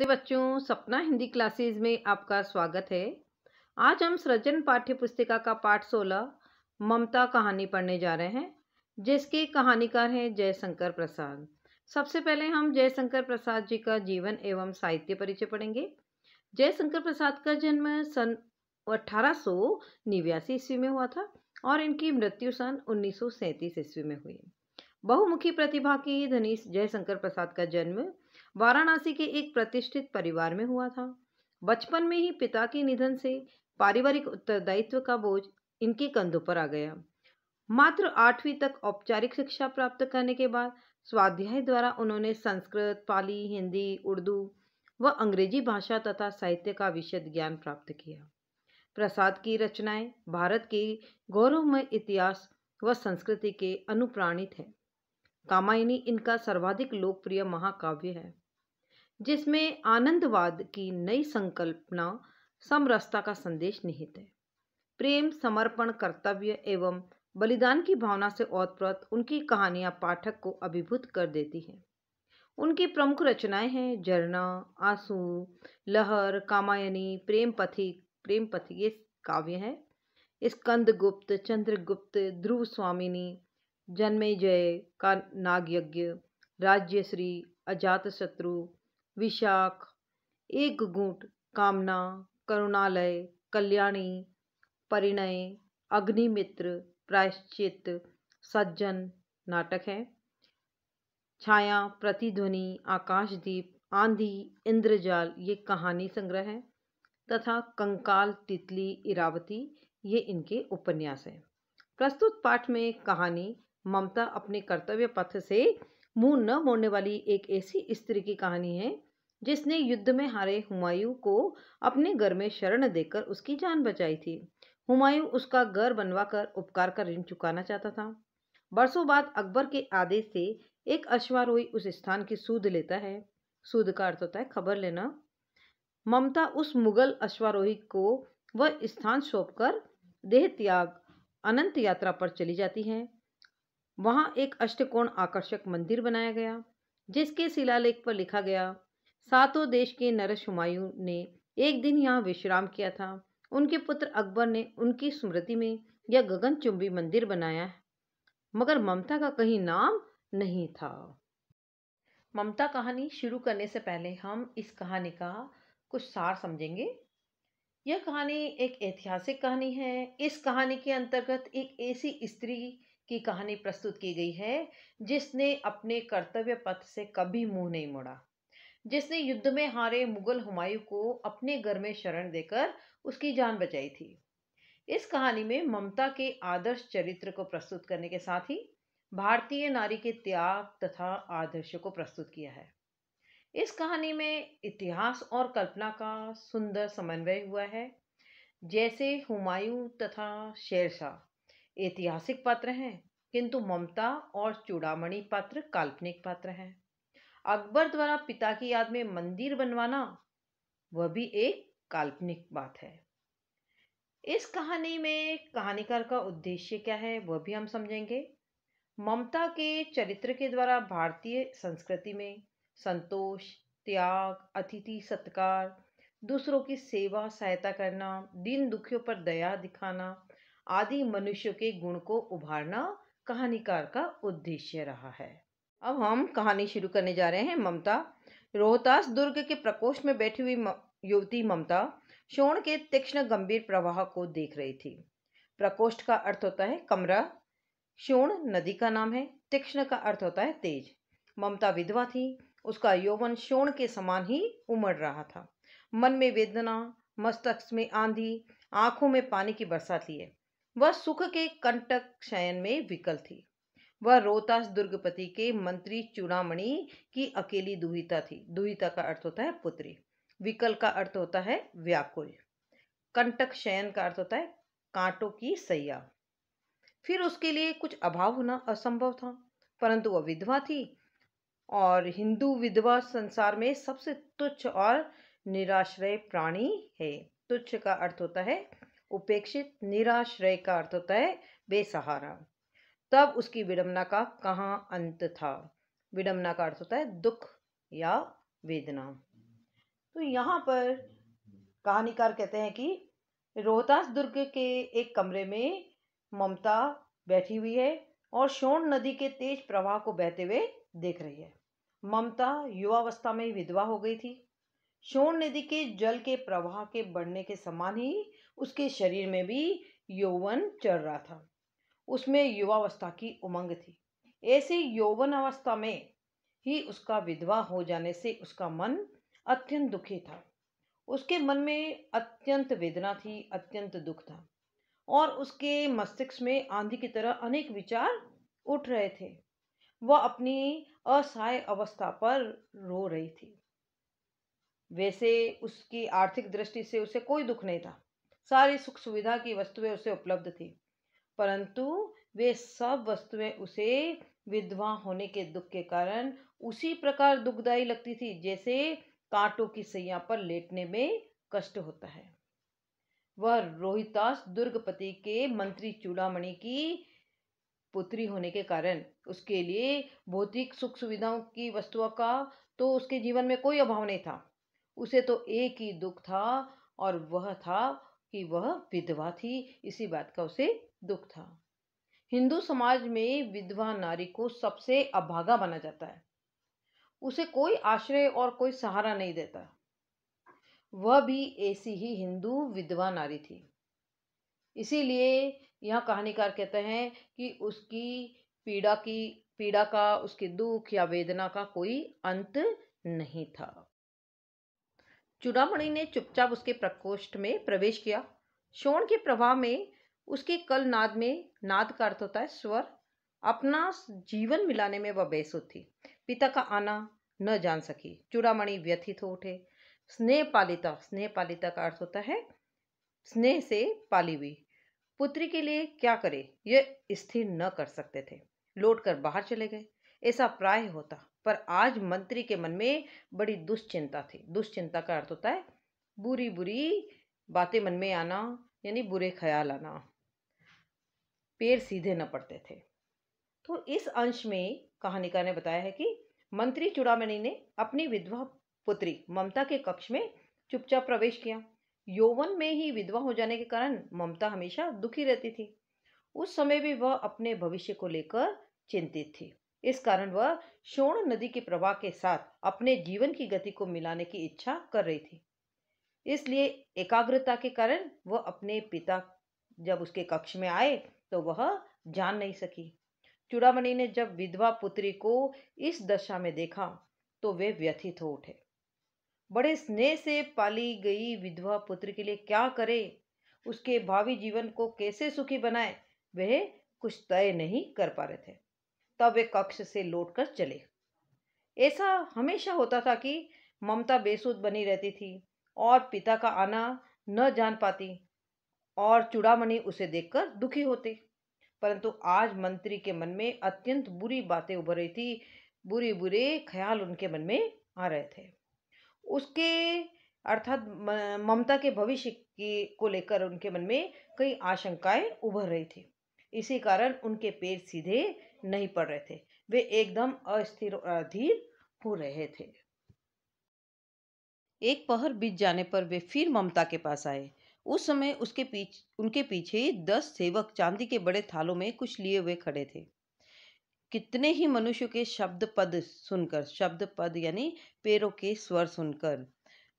नमस्ते बच्चों, सपना हिंदी क्लासेस में आपका स्वागत है। आज हम सृजन पाठ्य पुस्तिका का पाठ 16 ममता कहानी पढ़ने जा रहे हैं, जिसके कहानीकार हैं जयशंकर प्रसाद। सबसे पहले हम जयशंकर प्रसाद जी का जीवन एवं साहित्य परिचय पढ़ेंगे। जयशंकर प्रसाद का जन्म सन 1889 ईस्वी में हुआ था और इनकी मृत्यु सन 1937 ईस्वी में हुई। बहुमुखी प्रतिभा के धनी जयशंकर प्रसाद का जन्म वाराणसी के एक प्रतिष्ठित परिवार में हुआ था। बचपन में ही पिता के निधन से पारिवारिक उत्तरदायित्व का बोझ इनके कंधों पर आ गया। मात्र 8वीं तक औपचारिक शिक्षा प्राप्त करने के बाद स्वाध्याय द्वारा उन्होंने संस्कृत, पाली, हिंदी, उर्दू व अंग्रेजी भाषा तथा साहित्य का विशद ज्ञान प्राप्त किया। प्रसाद की रचनाएं भारत के गौरवमय इतिहास व संस्कृति के अनुप्राणित है। कामायनी इनका सर्वाधिक लोकप्रिय महाकाव्य है, जिसमें आनंदवाद की नई संकल्पना समरसता का संदेश निहित है। प्रेम, समर्पण, कर्तव्य एवं बलिदान की भावना से ओतप्रोत उनकी कहानियां पाठक को अभिभूत कर देती हैं। उनकी प्रमुख रचनाएं हैं झरना, आंसू, लहर, कामायनी, प्रेम पथिक ये काव्य हैं। स्कंदगुप्त, चंद्रगुप्त, ध्रुव स्वामिनी, जन्मेजय का नागयज्ञ, राज्यश्री, अजातशत्रु, विशाख, एक घूंट, कामना, करुणालय, कल्याणी, परिणय, अग्निमित्र, प्रायश्चित, सज्जन नाटक है। छाया, प्रतिध्वनि, आकाशदीप, आंधी, इंद्रजाल ये कहानी संग्रह है तथा कंकाल, तितली, इरावती ये इनके उपन्यास हैं। प्रस्तुत पाठ में कहानी ममता अपने कर्तव्य पथ से मुंह न मोड़ने वाली एक ऐसी स्त्री की कहानी है, जिसने युद्ध में हारे हुमायूं को अपने घर में शरण देकर उसकी जान बचाई थी। हुमायूं उसका घर बनवाकर उपकार का ऋण चुकाना चाहता था। बरसों बाद अकबर के आदेश से एक अश्वारोही उस स्थान की सूद लेता है। सूद का अर्थ होता है खबर लेना। ममता उस मुगल अश्वारोही को वह स्थान सौंपकर देह त्याग अनंत यात्रा पर चली जाती है। वहां एक अष्टकोण आकर्षक मंदिर बनाया गया, जिसके शिलालेख पर लिखा गया, सातों देश के नरेश हुमायूं ने एक दिन यहाँ विश्राम किया था। उनके पुत्र अकबर ने उनकी स्मृति में यह गगनचुंबी मंदिर बनाया है, मगर ममता का कहीं नाम नहीं था। ममता कहानी शुरू करने से पहले हम इस कहानी का कुछ सार समझेंगे। यह कहानी एक ऐतिहासिक कहानी है। इस कहानी के अंतर्गत एक ऐसी स्त्री की कहानी प्रस्तुत की गई है, जिसने अपने कर्तव्य पथ से कभी मुंह नहीं मोड़ा, जिसने युद्ध में हारे मुगल हुमायूं को अपने घर में शरण देकर उसकी जान बचाई थी। इस कहानी में ममता के आदर्श चरित्र को प्रस्तुत करने के साथ ही भारतीय नारी के त्याग तथा आदर्श को प्रस्तुत किया है। इस कहानी में इतिहास और कल्पना का सुंदर समन्वय हुआ है। जैसे हुमायूं तथा शेरशाह ऐतिहासिक पात्र हैं, किंतु ममता और चूड़ामणि पात्र काल्पनिक पात्र हैं। अकबर द्वारा पिता की याद में मंदिर बनवाना वह भी एक काल्पनिक बात है। इस कहानी में कहानीकार का उद्देश्य क्या है वह भी हम समझेंगे। ममता के चरित्र के द्वारा भारतीय संस्कृति में संतोष, त्याग, अतिथि सत्कार, दूसरों की सेवा सहायता करना, दीन दुखियों पर दया दिखाना आदि मनुष्य के गुण को उभारना कहानीकार का उद्देश्य रहा है। अब हम कहानी शुरू करने जा रहे हैं। ममता। रोहतास दुर्ग के प्रकोष्ठ में बैठी हुई युवती ममता शोण के तीक्ष्ण गंभीर प्रवाह को देख रही थी। प्रकोष्ठ का अर्थ होता है कमरा। शोण नदी का नाम है। तीक्ष्ण का अर्थ होता है तेज। ममता विधवा थी। उसका यौवन शोण के समान ही उमड़ रहा था। मन में वेदना, मस्तक में आंधी, आंखों में पानी की बरसात लिए वह सुख के कंटक शयन में विकल थी। वह रोहतास दुर्गपति के मंत्री चूड़ामणि की अकेली दुहिता थी। दुहिता का अर्थ होता है पुत्री। विकल का अर्थ होता है व्याकुल। कंटक शयन का अर्थ होता है कांटों की सैया। फिर उसके लिए कुछ अभाव होना असंभव था, परंतु वह विधवा थी और हिंदू विधवा संसार में सबसे तुच्छ और निराश्रय प्राणी है। तुच्छ का अर्थ होता है उपेक्षित, निराश्रय का अर्थ होता है बेसहारा। तब उसकी विडंबना का कहाँ अंत था। विडंबना का अर्थ होता है दुख या वेदना। तो यहाँ पर कहानीकार कहते हैं कि रोहतास दुर्ग के एक कमरे में ममता बैठी हुई है और सोन नदी के तेज प्रवाह को बहते हुए देख रही है। ममता युवावस्था में ही विधवा हो गई थी। सोन नदी के जल के प्रवाह के बढ़ने के समान ही उसके शरीर में भी यौवन चढ़ रहा था। उसमें युवावस्था की उमंग थी। ऐसी यौवन अवस्था में ही उसका विधवा हो जाने से उसका मन अत्यंत दुखी था। उसके मन में अत्यंत वेदना थी, अत्यंत दुख था और उसके मस्तिष्क में आंधी की तरह अनेक विचार उठ रहे थे। वह अपनी असहाय अवस्था पर रो रही थी। वैसे उसकी आर्थिक दृष्टि से उसे कोई दुख नहीं था। सारी सुख सुविधा की वस्तुएं उसे उपलब्ध थी, परंतु वे सब वस्तुएं उसे विधवा होने के दुख के कारण उसी प्रकार दुखदायी लगती थी जैसे कांटों की सैया पर लेटने में कष्ट होता है। वह रोहितास दुर्गपति के मंत्री चूड़ामणि की पुत्री होने के कारण उसके लिए भौतिक सुख सुविधाओं की वस्तुओं का तो उसके जीवन में कोई अभाव नहीं था। उसे तो एक ही दुख था और वह था कि वह विधवा थी। इसी बात का उसे दुख था। हिंदू समाज में विधवा नारी को सबसे अभागा माना जाता है। उसे कोई आश्रय और कोई सहारा नहीं देता। वह भी ऐसी ही हिंदू विधवा नारी थी। इसीलिए यह कहानीकार कहते हैं कि उसकी पीड़ा का, उसके दुख या वेदना का कोई अंत नहीं था। चूड़ामणि ने चुपचाप उसके प्रकोष्ठ में प्रवेश किया। शोण के प्रभाव में उसके कल नाद में, नाद का अर्थ होता है स्वर, अपना जीवन मिलाने में वह बेसुध थी। पिता का आना न जान सकी। चूड़ामणि व्यथित हो उठे। स्नेह पालिता का अर्थ होता है स्नेह से पाली हुई। पुत्री के लिए क्या करे यह स्थिर न कर सकते थे। लौटकर बाहर चले गए। ऐसा प्राय होता, पर आज मंत्री के मन में बड़ी दुश्चिंता थी। दुश्चिंता का अर्थ होता है बुरी बुरी बातें मन में आना, यानी बुरे ख्याल आना। पैर सीधे न पड़ते थे। तो इस अंश में कहानीकार ने बताया है कि मंत्री चूड़ामणि ने अपनी विधवा पुत्री ममता के कक्ष में चुपचाप प्रवेश किया। यौवन में ही विधवा हो जाने के कारण ममता हमेशा दुखी रहती थी। उस समय भी वह अपने भविष्य को लेकर चिंतित थी। इस कारण वह सोन नदी के प्रवाह के साथ अपने जीवन की गति को मिलाने की इच्छा कर रही थी। इसलिए एकाग्रता के कारण वह अपने पिता जब उसके कक्ष में आए तो वह जान नहीं सकी। चूड़ामणि ने जब विधवा पुत्री को इस दशा में देखा तो वे व्यथित हो उठे। बड़े स्नेह से पाली गई विधवा पुत्र के लिए क्या करे, उसके भावी जीवन को कैसे सुखी बनाए, वह कुछ तय नहीं कर पा रहे थे। तब वे कक्ष से लौटकर चले। ऐसा हमेशा होता था कि ममता बेसुध बनी रहती थी और पिता का आना न जान पाती और चूड़ामणि उसे देखकर दुखी होते। परंतु आज मंत्री के मन में अत्यंत बुरी बातें उभर रही थी। बुरे बुरे ख्याल उनके मन में आ रहे थे। उसके अर्थात ममता के भविष्य की को लेकर उनके मन में कई आशंकाएं उभर रही थी। इसी कारण उनके पैर सीधे नहीं पड़ रहे थे। वे एकदम अस्थिर और अधीर हो रहे थे। एक पहर बीत जाने पर वे फिर ममता के पास आए। उस समय उनके पीछे 10 सेवक चांदी के बड़े थालों में कुछ लिए हुए खड़े थे। कितने ही मनुष्यों के शब्द पद यानी पैरों के स्वर सुनकर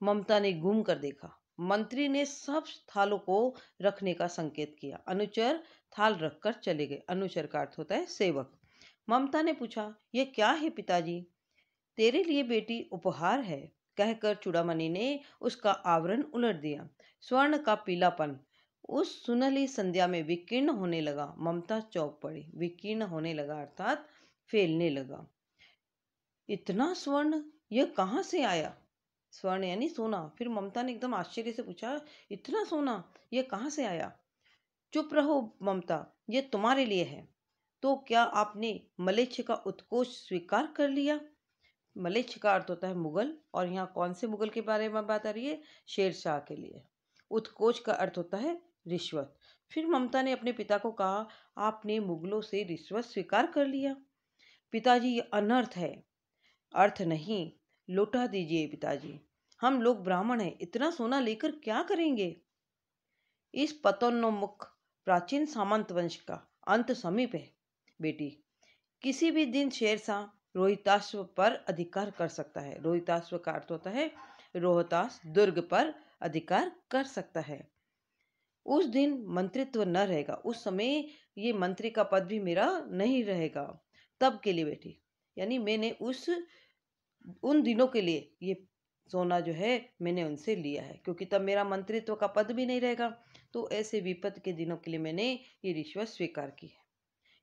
ममता ने घूम कर देखा। मंत्री ने सब थालों को रखने का संकेत किया। अनुचर थाल रखकर चले गए। अनुचर का अर्थ होता है सेवक। ममता ने पूछा, यह क्या है पिताजी? तेरे लिए बेटी उपहार है, कहकर चूड़ामणि ने उसका आवरण उलट दिया। स्वर्ण का पीलापन उस सुनहली संध्या में विकीर्ण होने लगा। ममता चौंक पड़ी। विकीर्ण होने लगा अर्थात फैलने लगा। इतना स्वर्ण यह कहाँ से आया? स्वर्ण यानी सोना। फिर ममता ने एकदम आश्चर्य से पूछा, इतना सोना यह कहाँ से आया? चुप रहो ममता, यह तुम्हारे लिए है। तो क्या आपने मलेच्छ का उत्कोच स्वीकार कर लिया? मलेच्छ का अर्थ होता है मुगल, और यहाँ कौन से मुगल के बारे में बात आ रही है? शेरशाह के लिए। उत्कोच का अर्थ होता है रिश्वत। फिर ममता ने अपने पिता को कहा, आपने मुगलों से रिश्वत स्वीकार कर लिया? पिताजी, ये अनर्थ है। अर्थ नहीं, लौटा दीजिए पिताजी। हम लोग ब्राह्मण हैं, इतना सोना लेकर क्या करेंगे? इस पतनोन्मुख प्राचीन सामंत वंश का अंत समीप है बेटी। किसी भी दिन शेरशाह रोहिताश्व पर अधिकार कर सकता है। रोहिताश्व का अर्थ होता है रोहतास दुर्ग पर अधिकार कर सकता है। उस दिन मंत्रित्व न रहेगा, उस समय ये मंत्री का पद भी मेरा नहीं रहेगा। तब के लिए बेटी, यानी मैंने उन दिनों के लिए ये सोना जो है मैंने उनसे लिया है, क्योंकि तब मेरा मंत्रित्व का पद भी नहीं रहेगा। तो ऐसे विपद के दिनों के लिए मैंने ये रिश्वत स्वीकार की है।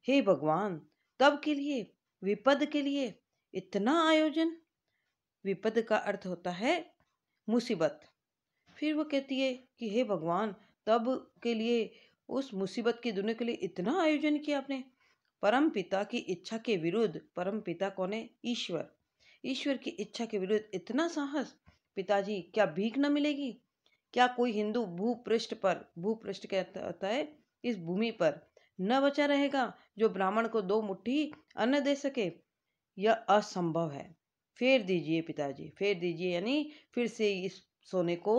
हे भगवान, तब के लिए, विपद के लिए इतना आयोजन। विपद का अर्थ होता है मुसीबत। फिर वो कहती है कि हे भगवान, तब के लिए, उस मुसीबत की दुनिया के लिए इतना आयोजन किया आपने। परम पिता की इच्छा के विरुद्ध, परम पिता कौन है? ईश्वर। ईश्वर की इच्छा के विरुद्ध इतना साहस। पिताजी, क्या भीख न मिलेगी? क्या कोई हिंदू भूपृष्ठ पर, भूपृष्ठ कहता होता है इस भूमि पर, न बचा रहेगा जो ब्राह्मण को 2 मुट्ठी अन्न दे सके? यह असंभव है। फेर दीजिए पिताजी, फेर दीजिए, यानी फिर से इस सोने को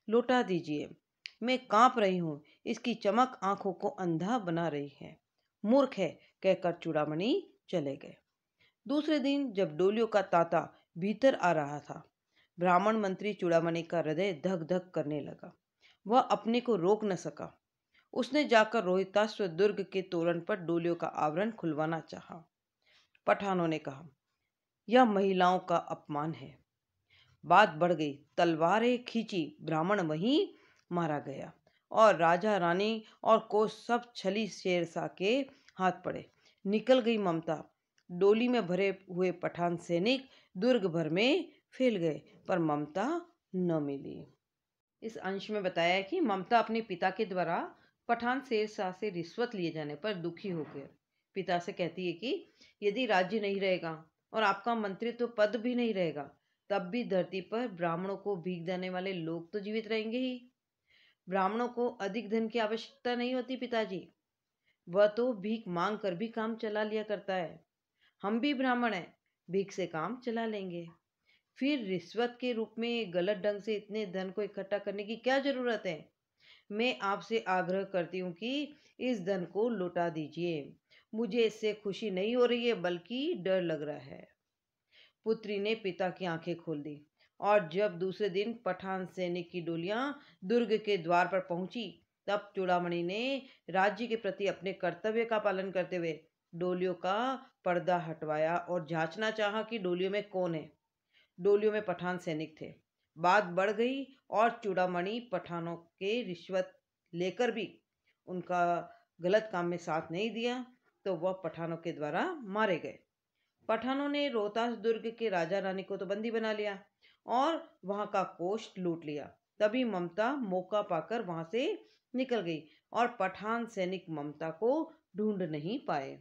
लौटा दीजिए। मैं कांप रही हूँ, इसकी चमक आंखों को अंधा बना रही है। मूर्ख है, कहकर चूड़ामणि चले गए। दूसरे दिन जब डोलियों का तांता भीतर आ रहा था, ब्राह्मण मंत्री चूड़ामणि का हृदय धक धक करने लगा। वह अपने को रोक न सका। उसने जाकर रोहिताश्व दुर्ग के तोरण पर डोलियों का आवरण खुलवाना चाहा। पठानों ने कहा, यह महिलाओं का अपमान है। बात बढ़ गई, तलवारें खींची, ब्राह्मण वहीं मारा गया और राजा रानी और कोच सब छली शेरशाह के हाथ पड़े। निकल गई ममता। डोली में भरे हुए पठान सैनिक दुर्ग भर में फैल गए, पर ममता न मिली। इस अंश में बताया है कि ममता अपने पिता के द्वारा पठान शेरशाह से रिश्वत लिए जाने पर दुखी होकर पिता से कहती है कि यदि राज्य नहीं रहेगा और आपका मंत्रित्व पद भी नहीं रहेगा, तब भी धरती पर ब्राह्मणों को भीख देने वाले लोग तो जीवित रहेंगे ही। ब्राह्मणों को अधिक धन की आवश्यकता नहीं होती पिताजी, वह तो भीख मांग कर भी काम चला लिया करता है। हम भी ब्राह्मण हैं, भीख से काम चला लेंगे। फिर रिश्वत के रूप में गलत ढंग से इतने धन को इकट्ठा करने की क्या जरूरत है? मैं आपसे आग्रह करती हूँ कि इस धन को लौटा दीजिए। मुझे इससे खुशी नहीं हो रही है, बल्कि डर लग रहा है। पुत्री ने पिता की आंखें खोल दी, और जब दूसरे दिन पठान सैनिक की डोलियां दुर्ग के द्वार पर पहुंची, तब चूड़ामणि ने राज्य के प्रति अपने कर्तव्य का पालन करते हुए डोलियों का पर्दा हटवाया और जांचना चाहा कि डोलियों में कौन है। डोलियों में पठान सैनिक थे। बात बढ़ गई और चूड़ामणि पठानों के रिश्वत लेकर भी उनका गलत काम में साथ नहीं दिया, तो वह पठानों के द्वारा मारे गए। पठानों ने रोहतास दुर्ग के राजा रानी को तो बंदी बना लिया और वहां का कोष लूट लिया। तभी ममता मौका पाकर वहां से निकल गई और पठान सैनिक ममता को ढूंढ नहीं पाए।